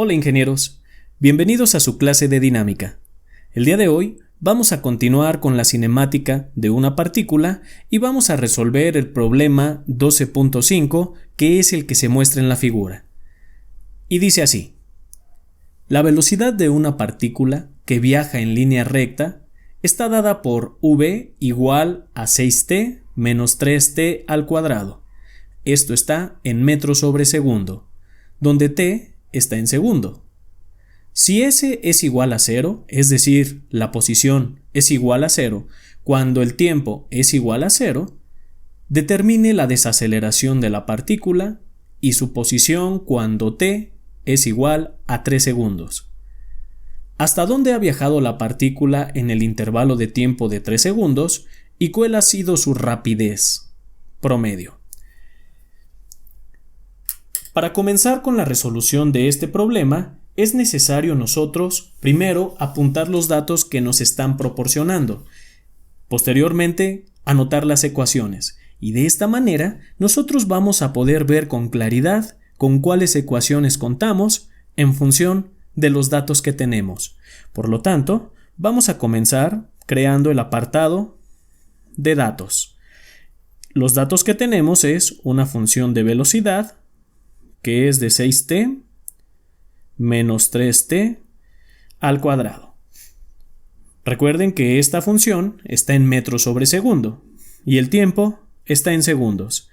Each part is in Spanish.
Hola ingenieros, bienvenidos a su clase de dinámica. El día de hoy vamos a continuar con la cinemática de una partícula y vamos a resolver el problema 12.5, que es el que se muestra en la figura. Y dice así: la velocidad de una partícula que viaja en línea recta está dada por v igual a 6t menos 3t al cuadrado. Esto está en metros sobre segundo, donde t está en segundo. Si s es igual a 0, es decir, la posición es igual a 0, cuando el tiempo es igual a 0, determine la desaceleración de la partícula y su posición cuando t es igual a 3 segundos. ¿Hasta dónde ha viajado la partícula en el intervalo de tiempo de 3 segundos y cuál ha sido su rapidez promedio? Para comenzar con la resolución de este problema, es necesario nosotros primero apuntar los datos que nos están proporcionando, posteriormente anotar las ecuaciones, y de esta manera nosotros vamos a poder ver con claridad con cuáles ecuaciones contamos en función de los datos que tenemos. Por lo tanto, vamos a comenzar creando el apartado de datos. Los datos que tenemos es una función de velocidad, que es de 6t menos 3t al cuadrado. Recuerden que esta función está en metros sobre segundo y el tiempo está en segundos.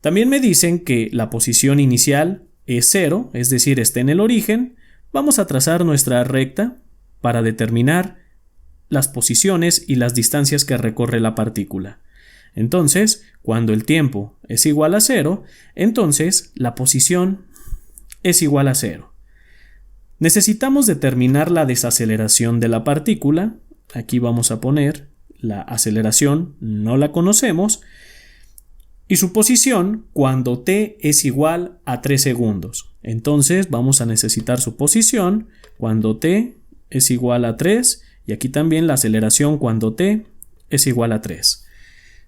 También me dicen que la posición inicial es 0, es decir, está en el origen. Vamos a trazar nuestra recta para determinar las posiciones y las distancias que recorre la partícula. Entonces, cuando el tiempo es igual a 0, entonces la posición es igual a 0. Necesitamos determinar la desaceleración de la partícula. Aquí vamos a poner la aceleración, no la conocemos, y su posición cuando t es igual a 3 segundos. Entonces vamos a necesitar su posición cuando t es igual a 3 y aquí también la aceleración cuando t es igual a 3.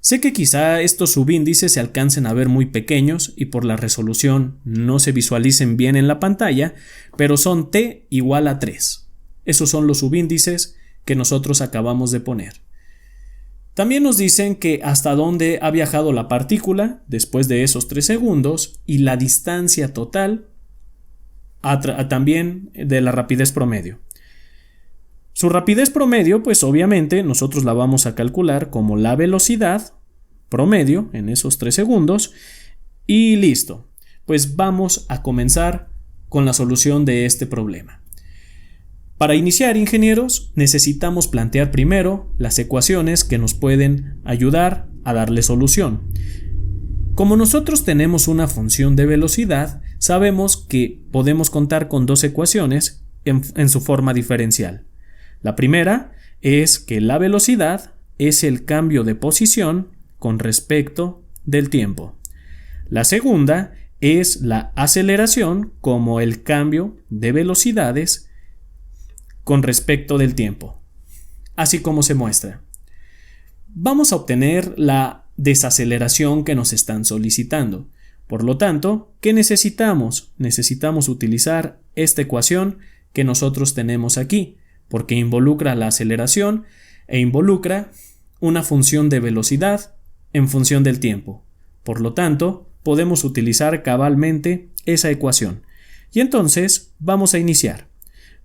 Sé que quizá estos subíndices se alcancen a ver muy pequeños y por la resolución no se visualicen bien en la pantalla, pero son t igual a 3. Esos son los subíndices que nosotros acabamos de poner. También nos dicen que hasta dónde ha viajado la partícula después de esos 3 segundos y la distancia total también de la rapidez promedio. Su rapidez promedio, pues obviamente nosotros la vamos a calcular como la velocidad promedio en esos 3 segundos y listo. Pues vamos a comenzar con la solución de este problema. Para iniciar, ingenieros, necesitamos plantear primero las ecuaciones que nos pueden ayudar a darle solución. Como nosotros tenemos una función de velocidad, sabemos que podemos contar con dos ecuaciones en su forma diferencial. La primera es que la velocidad es el cambio de posición con respecto del tiempo. La segunda es la aceleración como el cambio de velocidades con respecto del tiempo, así como se muestra. Vamos a obtener la desaceleración que nos están solicitando. Por lo tanto, ¿qué necesitamos? Necesitamos utilizar esta ecuación que nosotros tenemos aquí, porque involucra la aceleración e involucra una función de velocidad en función del tiempo. Por lo tanto, podemos utilizar cabalmente esa ecuación. Y entonces vamos a iniciar.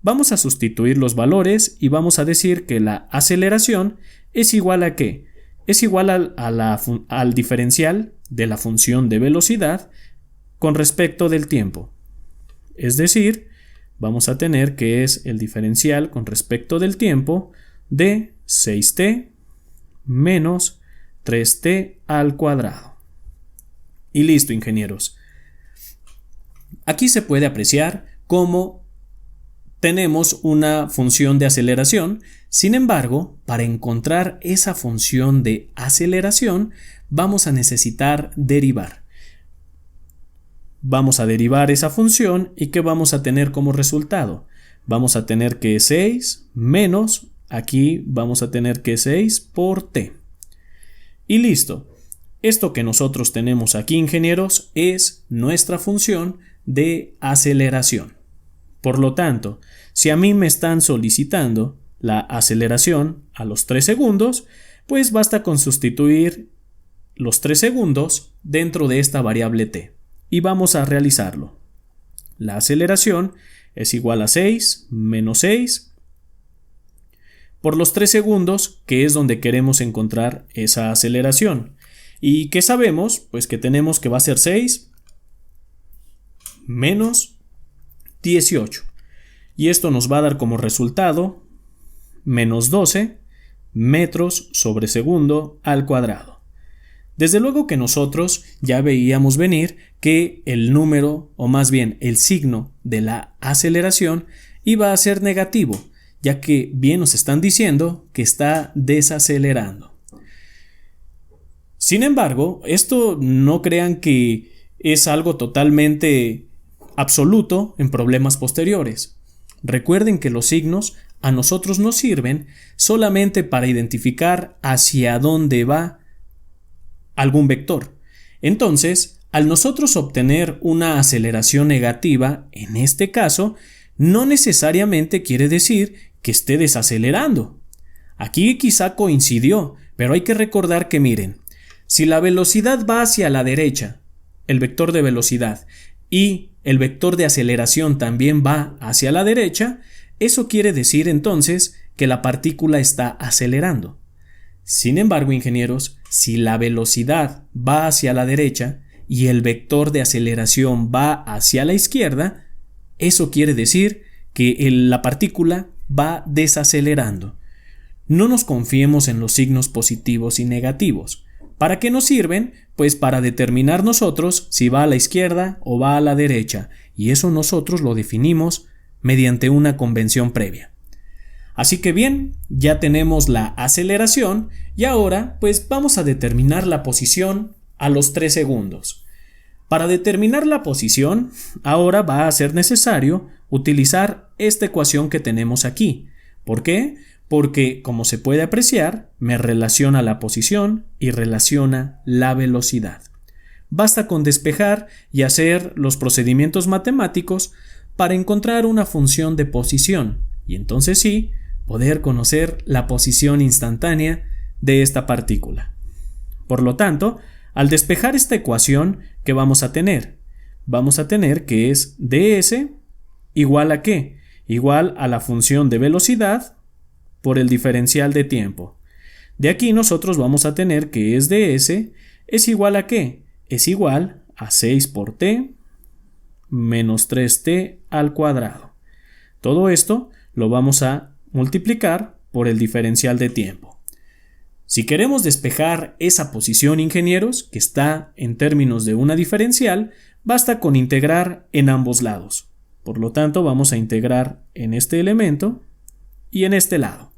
Vamos a sustituir los valores y vamos a decir que la aceleración es igual a ¿qué? Es igual al diferencial de la función de velocidad con respecto del tiempo. Es decir, vamos a tener que es el diferencial con respecto del tiempo de 6t menos 3t al cuadrado. Y listo, ingenieros. Aquí se puede apreciar cómo tenemos una función de aceleración. Sin embargo, para encontrar esa función de aceleración, vamos a necesitar derivar. Vamos a derivar esa función y ¿qué vamos a tener como resultado? Vamos a tener que 6 menos, aquí vamos a tener que 6 por t. Y listo. Esto que nosotros tenemos aquí, ingenieros, es nuestra función de aceleración. Por lo tanto, si a mí me están solicitando la aceleración a los 3 segundos, pues basta con sustituir los 3 segundos dentro de esta variable t. Y vamos a realizarlo. La aceleración es igual a 6 menos 6 por los 3 segundos, que es donde queremos encontrar esa aceleración. ¿Y qué sabemos? Pues que tenemos que va a ser 6 menos 18. Y esto nos va a dar como resultado menos 12 metros sobre segundo al cuadrado. Desde luego que nosotros ya veíamos venir que el número, o más bien el signo de la aceleración, iba a ser negativo, ya que bien nos están diciendo que está desacelerando. Sin embargo, esto no crean que es algo totalmente absoluto en problemas posteriores. Recuerden que los signos a nosotros nos sirven solamente para identificar hacia dónde va algún vector. Entonces, al nosotros obtener una aceleración negativa, en este caso, no necesariamente quiere decir que esté desacelerando. Aquí quizá coincidió, pero hay que recordar que miren, si la velocidad va hacia la derecha, el vector de velocidad, y el vector de aceleración también va hacia la derecha, eso quiere decir entonces que la partícula está acelerando. Sin embargo, ingenieros, si la velocidad va hacia la derecha y el vector de aceleración va hacia la izquierda, eso quiere decir que la partícula va desacelerando. No nos confiemos en los signos positivos y negativos. ¿Para qué nos sirven? Pues para determinar nosotros si va a la izquierda o va a la derecha, y eso nosotros lo definimos mediante una convención previa. Así que bien, ya tenemos la aceleración y ahora pues vamos a determinar la posición a los 3 segundos. Para determinar la posición, ahora va a ser necesario utilizar esta ecuación que tenemos aquí. ¿Por qué? Porque, como se puede apreciar, me relaciona la posición y relaciona la velocidad. Basta con despejar y hacer los procedimientos matemáticos para encontrar una función de posición y entonces sí, poder conocer la posición instantánea de esta partícula. Por lo tanto, al despejar esta ecuación, ¿qué vamos a tener? Vamos a tener que es ds igual a ¿qué? Igual a la función de velocidad por el diferencial de tiempo. De aquí nosotros vamos a tener que es ds es igual a ¿qué? Es igual a 6 por t menos 3t al cuadrado. Todo esto lo vamos a multiplicar por el diferencial de tiempo. Si queremos despejar esa posición, ingenieros, que está en términos de una diferencial, basta con integrar en ambos lados. Por lo tanto, vamos a integrar en este elemento y en este lado.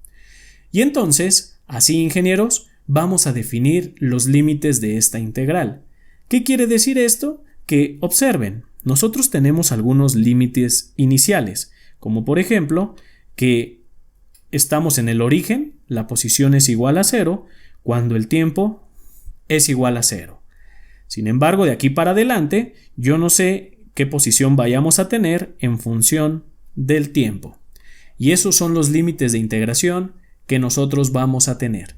Y entonces, así, ingenieros, vamos a definir los límites de esta integral. ¿Qué quiere decir esto? Que observen, nosotros tenemos algunos límites iniciales, como por ejemplo, que estamos en el origen, la posición es igual a 0, cuando el tiempo es igual a 0. Sin embargo, de aquí para adelante, yo no sé qué posición vayamos a tener en función del tiempo. Y esos son los límites de integración que nosotros vamos a tener.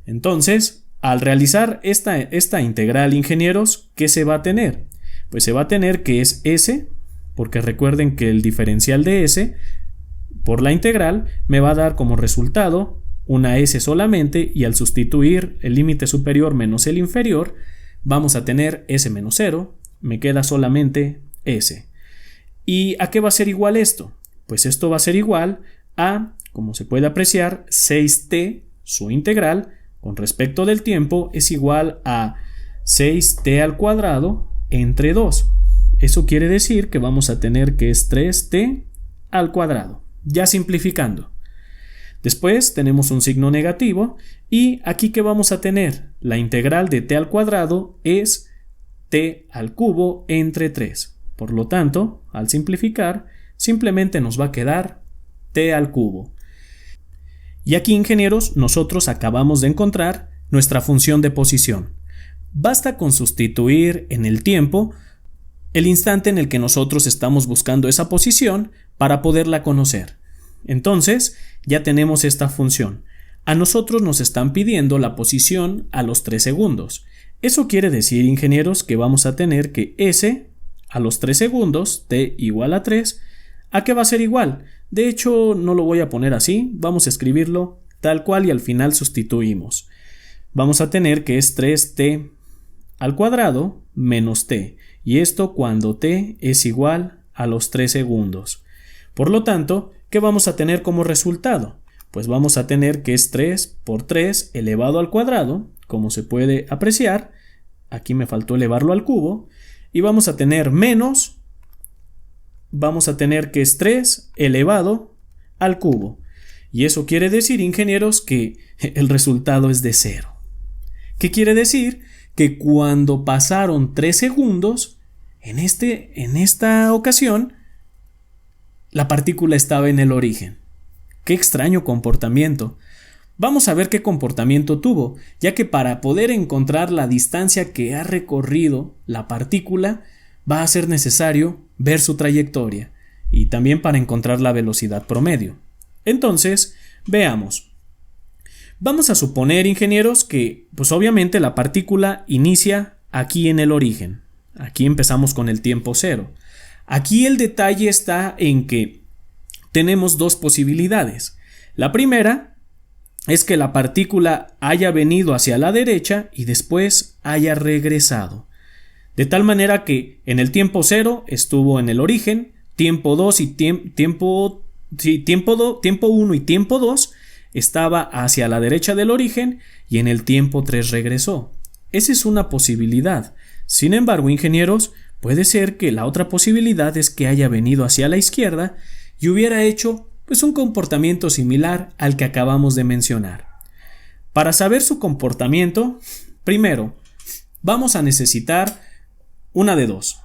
Entonces, al realizar esta integral, ingenieros, ¿qué se va a tener? Pues se va a tener que es s, porque recuerden que el diferencial de s por la integral me va a dar como resultado una s solamente, y al sustituir el límite superior menos el inferior, vamos a tener s menos 0, me queda solamente s. ¿Y a qué va a ser igual esto? Pues esto va a ser igual a, como se puede apreciar, 6t, su integral, con respecto del tiempo, es igual a 6t al cuadrado entre 2. Eso quiere decir que vamos a tener que es 3t al cuadrado, ya simplificando. Después tenemos un signo negativo y aquí ¿qué vamos a tener? La integral de t al cuadrado es t al cubo entre 3. Por lo tanto, al simplificar, simplemente nos va a quedar t al cubo. Y aquí, ingenieros, nosotros acabamos de encontrar nuestra función de posición. Basta con sustituir en el tiempo el instante en el que nosotros estamos buscando esa posición para poderla conocer. Entonces, ya tenemos esta función. A nosotros nos están pidiendo la posición a los 3 segundos. Eso quiere decir, ingenieros, que vamos a tener que S a los 3 segundos, t igual a 3, ¿a qué va a ser igual? De hecho, no lo voy a poner así, vamos a escribirlo tal cual y al final sustituimos. Vamos a tener que es 3t al cuadrado menos t, y esto cuando t es igual a los 3 segundos. Por lo tanto, ¿qué vamos a tener como resultado? Pues vamos a tener que es 3 por 3 elevado al cuadrado, como se puede apreciar, aquí me faltó elevarlo al cubo, y vamos a tener menos, vamos a tener que es 3 elevado al cubo. Y eso quiere decir, ingenieros, que el resultado es de 0. ¿Qué quiere decir? Que cuando pasaron 3 segundos, en esta ocasión, la partícula estaba en el origen. ¡Qué extraño comportamiento! Vamos a ver qué comportamiento tuvo, ya que para poder encontrar la distancia que ha recorrido la partícula, va a ser necesario ver su trayectoria, y también para encontrar la velocidad promedio. Entonces, veamos. Vamos a suponer, ingenieros, que pues obviamente la partícula inicia aquí en el origen. Aquí empezamos con el tiempo 0. Aquí el detalle está en que tenemos dos posibilidades. La primera es que la partícula haya venido hacia la derecha y después haya regresado. De tal manera que en el tiempo 0 estuvo en el origen, tiempo 2 y tiempo 1 y tiempo 2 estaba hacia la derecha del origen y en el tiempo 3 regresó. Esa es una posibilidad. Sin embargo, ingenieros, puede ser que la otra posibilidad es que haya venido hacia la izquierda y hubiera hecho pues un comportamiento similar al que acabamos de mencionar. Para saber su comportamiento, primero vamos a necesitar una de dos.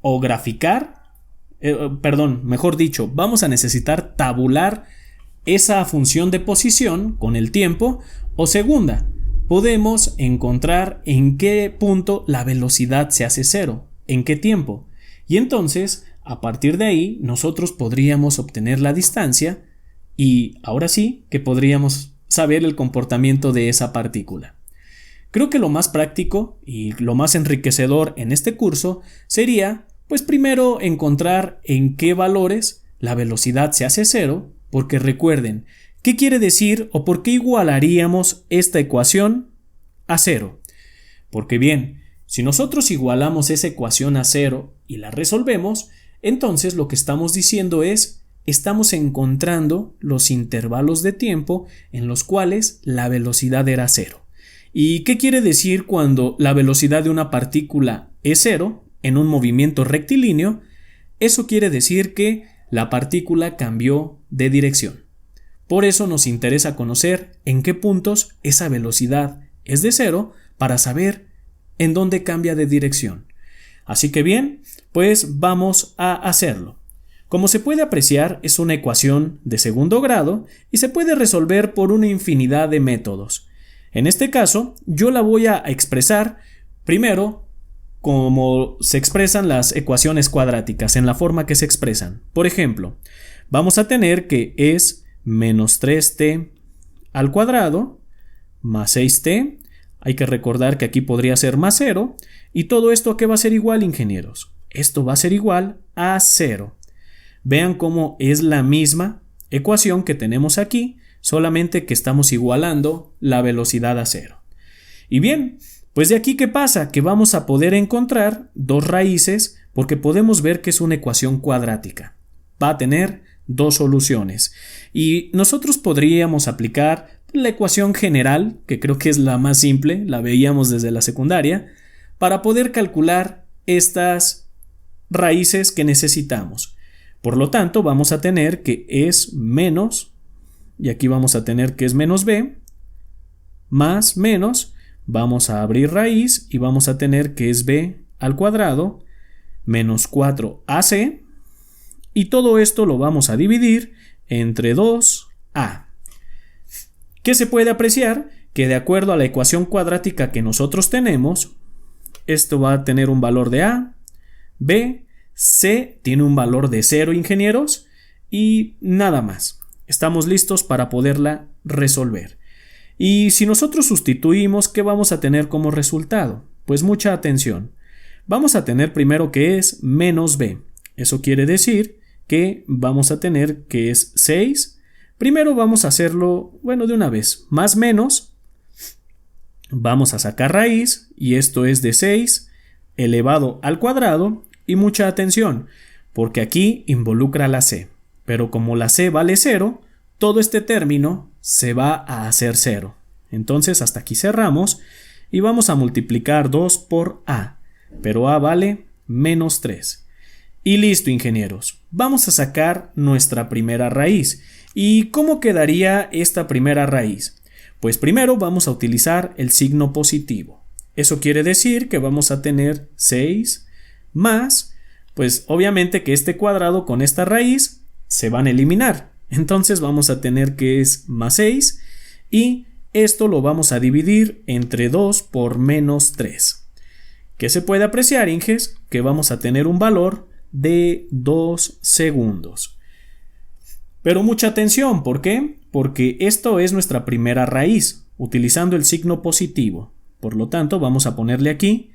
O graficar, vamos a necesitar tabular esa función de posición con el tiempo, o segunda, podemos encontrar en qué punto la velocidad se hace 0, en qué tiempo, y entonces a partir de ahí nosotros podríamos obtener la distancia y ahora sí que podríamos saber el comportamiento de esa partícula. Creo que lo más práctico y lo más enriquecedor en este curso sería pues primero encontrar en qué valores la velocidad se hace 0, porque recuerden, ¿qué quiere decir o por qué igualaríamos esta ecuación a 0? Porque bien, si nosotros igualamos esa ecuación a 0 y la resolvemos, entonces lo que estamos diciendo es, estamos encontrando los intervalos de tiempo en los cuales la velocidad era 0. ¿Y qué quiere decir cuando la velocidad de una partícula es 0 en un movimiento rectilíneo? Eso quiere decir que la partícula cambió de dirección. Por eso nos interesa conocer en qué puntos esa velocidad es de 0 para saber en dónde cambia de dirección. Así que bien, pues vamos a hacerlo. Como se puede apreciar, es una ecuación de segundo grado y se puede resolver por una infinidad de métodos. En este caso, yo la voy a expresar primero como se expresan las ecuaciones cuadráticas, en la forma que se expresan. Por ejemplo, vamos a tener que es menos 3t al cuadrado más 6t. Hay que recordar que aquí podría ser más 0. ¿Y todo esto a qué va a ser igual, ingenieros? Esto va a ser igual a 0. Vean cómo es la misma ecuación que tenemos aquí, solamente que estamos igualando la velocidad a 0. Y bien, pues de aquí ¿qué pasa? Que vamos a poder encontrar dos raíces porque podemos ver que es una ecuación cuadrática. Va a tener dos soluciones. Y nosotros podríamos aplicar la ecuación general, que creo que es la más simple, la veíamos desde la secundaria, para poder calcular estas raíces que necesitamos. Por lo tanto, vamos a tener que es menos, y aquí vamos a tener que es menos b, más menos, vamos a abrir raíz y vamos a tener que es b al cuadrado menos 4ac, y todo esto lo vamos a dividir entre 2a. ¿Qué se puede apreciar? Que de acuerdo a la ecuación cuadrática que nosotros tenemos, esto va a tener un valor de a, b, c tiene un valor de 0, ingenieros, y nada más. Estamos listos para poderla resolver. Y si nosotros sustituimos, ¿qué vamos a tener como resultado? Pues mucha atención. Vamos a tener primero que es menos b. Eso quiere decir que vamos a tener que es 6. Primero vamos a hacerlo, de una vez. Más menos. Vamos a sacar raíz y esto es de 6 elevado al cuadrado. Y mucha atención, porque aquí involucra la c. Pero como la c vale 0, todo este término se va a hacer 0. Entonces hasta aquí cerramos y vamos a multiplicar 2 por a. Pero a vale menos 3. Y listo, ingenieros. Vamos a sacar nuestra primera raíz. ¿Y cómo quedaría esta primera raíz? Pues primero vamos a utilizar el signo positivo. Eso quiere decir que vamos a tener 6 más, pues obviamente que este cuadrado con esta raíz se van a eliminar. Entonces vamos a tener que es más 6 y esto lo vamos a dividir entre 2 por menos 3. ¿Qué se puede apreciar, Inges? Que vamos a tener un valor de 2 segundos. Pero mucha atención, ¿por qué? Porque esto es nuestra primera raíz, utilizando el signo positivo. Por lo tanto, vamos a ponerle aquí,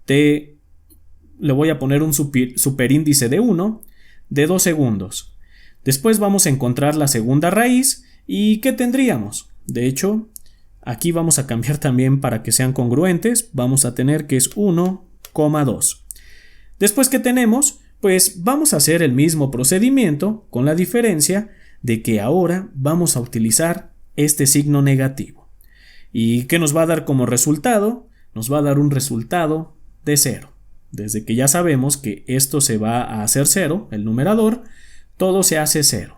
le voy a poner un superíndice de 1 de 2 segundos. Después vamos a encontrar la segunda raíz y ¿qué tendríamos? De hecho, aquí vamos a cambiar también para que sean congruentes. Vamos a tener que es 1,2. Después, ¿qué tenemos? Pues vamos a hacer el mismo procedimiento con la diferencia de que ahora vamos a utilizar este signo negativo. ¿Y qué nos va a dar como resultado? Nos va a dar un resultado de 0. Desde que ya sabemos que esto se va a hacer 0, el numerador, todo se hace 0.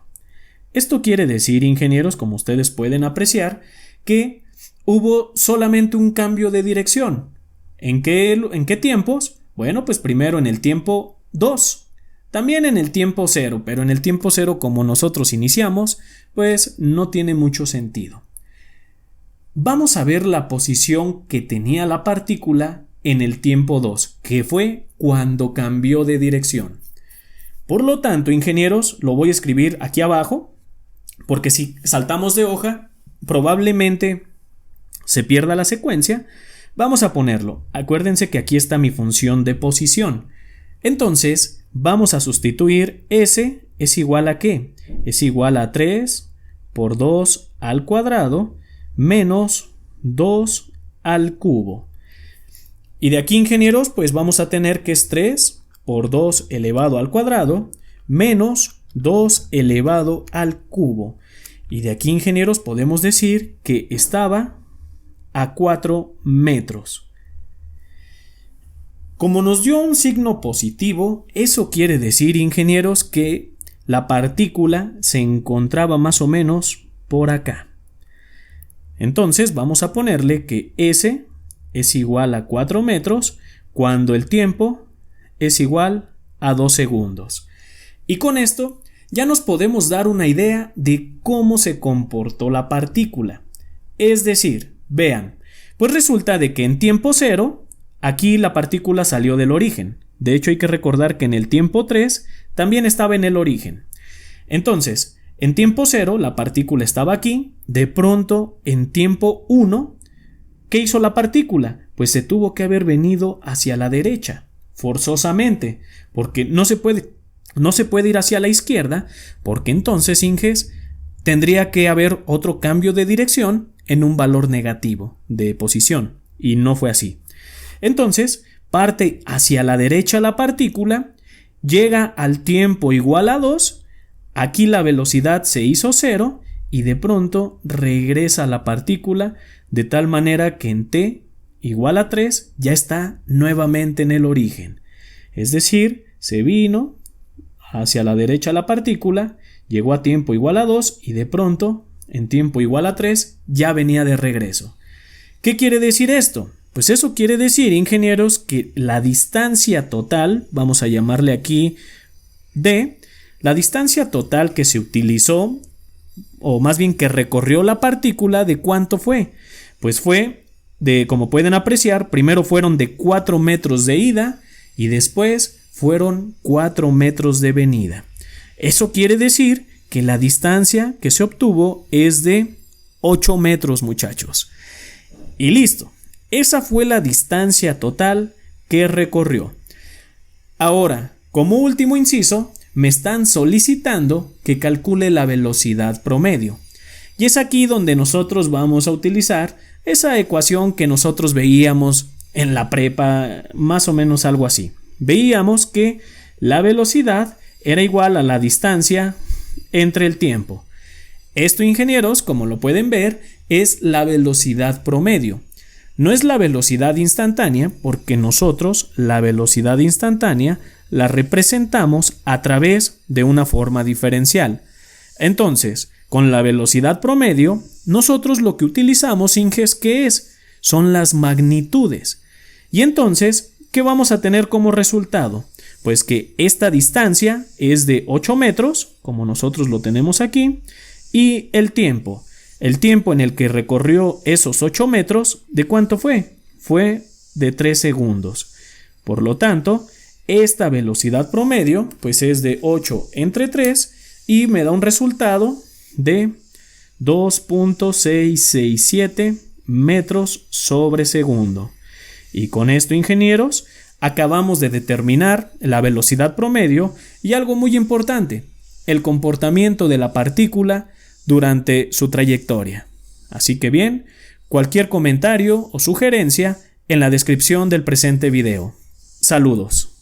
Esto quiere decir, ingenieros, como ustedes pueden apreciar, que hubo solamente un cambio de dirección. ¿En qué tiempos? Bueno, pues primero en el tiempo 2. También en el tiempo 0, pero en el tiempo 0 como nosotros iniciamos, pues no tiene mucho sentido. Vamos a ver la posición que tenía la partícula en el tiempo 2, que fue cuando cambió de dirección. Por lo tanto, ingenieros, lo voy a escribir aquí abajo, porque si saltamos de hoja, probablemente se pierda la secuencia. Vamos a ponerlo. Acuérdense que aquí está mi función de posición. Entonces, vamos a sustituir S es igual a ¿qué? Es igual a 3 por 2 al cuadrado menos 2 al cubo. Y de aquí, ingenieros, pues vamos a tener que es 3 por 2 elevado al cuadrado menos 2 elevado al cubo. Y de aquí, ingenieros, podemos decir que estaba a 4 metros. Como nos dio un signo positivo, eso quiere decir, ingenieros, que la partícula se encontraba más o menos por acá. Entonces vamos a ponerle que S es igual a 4 metros cuando el tiempo es igual a 2 segundos. Y con esto ya nos podemos dar una idea de cómo se comportó la partícula. Es decir, vean, pues resulta de que en tiempo 0, aquí la partícula salió del origen. De hecho, hay que recordar que en el tiempo 3 también estaba en el origen. Entonces, en tiempo 0 la partícula estaba aquí. De pronto, en tiempo 1, ¿qué hizo la partícula? Pues se tuvo que haber venido hacia la derecha, forzosamente, porque no se puede ir hacia la izquierda, porque entonces, Inges, tendría que haber otro cambio de dirección en un valor negativo de posición, y no fue así. Entonces, parte hacia la derecha la partícula, llega al tiempo igual a 2, aquí la velocidad se hizo 0, y de pronto regresa la partícula de tal manera que en t igual a 3 ya está nuevamente en el origen. Es decir, se vino hacia la derecha la partícula, llegó a tiempo igual a 2 y de pronto en tiempo igual a 3 ya venía de regreso. ¿Qué quiere decir esto? Pues eso quiere decir, ingenieros, que la distancia total, vamos a llamarle aquí D, la distancia total que se utilizó, o más bien que recorrió la partícula, ¿de cuánto fue? Pues fue de, como pueden apreciar, primero fueron de 4 metros de ida y después fueron 4 metros de venida. Eso quiere decir que la distancia que se obtuvo es de 8 metros, muchachos. Y listo. Esa fue la distancia total que recorrió. Ahora, como último inciso, me están solicitando que calcule la velocidad promedio. Y es aquí donde nosotros vamos a utilizar esa ecuación que nosotros veíamos en la prepa, más o menos algo así. Veíamos que la velocidad era igual a la distancia entre el tiempo. Esto, ingenieros, como lo pueden ver, es la velocidad promedio. No es la velocidad instantánea, porque nosotros la velocidad instantánea la representamos a través de una forma diferencial. Entonces, con la velocidad promedio, nosotros lo que utilizamos, Inges, ¿qué es? Son las magnitudes. Y entonces, ¿qué vamos a tener como resultado? Pues que esta distancia es de 8 metros, como nosotros lo tenemos aquí, y el tiempo en el que recorrió esos 8 metros, ¿de cuánto fue? Fue de 3 segundos. Por lo tanto, esta velocidad promedio pues es de 8 entre 3 y me da un resultado de 2.667 metros sobre segundo. Y con esto, ingenieros, acabamos de determinar la velocidad promedio y algo muy importante, el comportamiento de la partícula durante su trayectoria. Así que bien, cualquier comentario o sugerencia en la descripción del presente video. Saludos.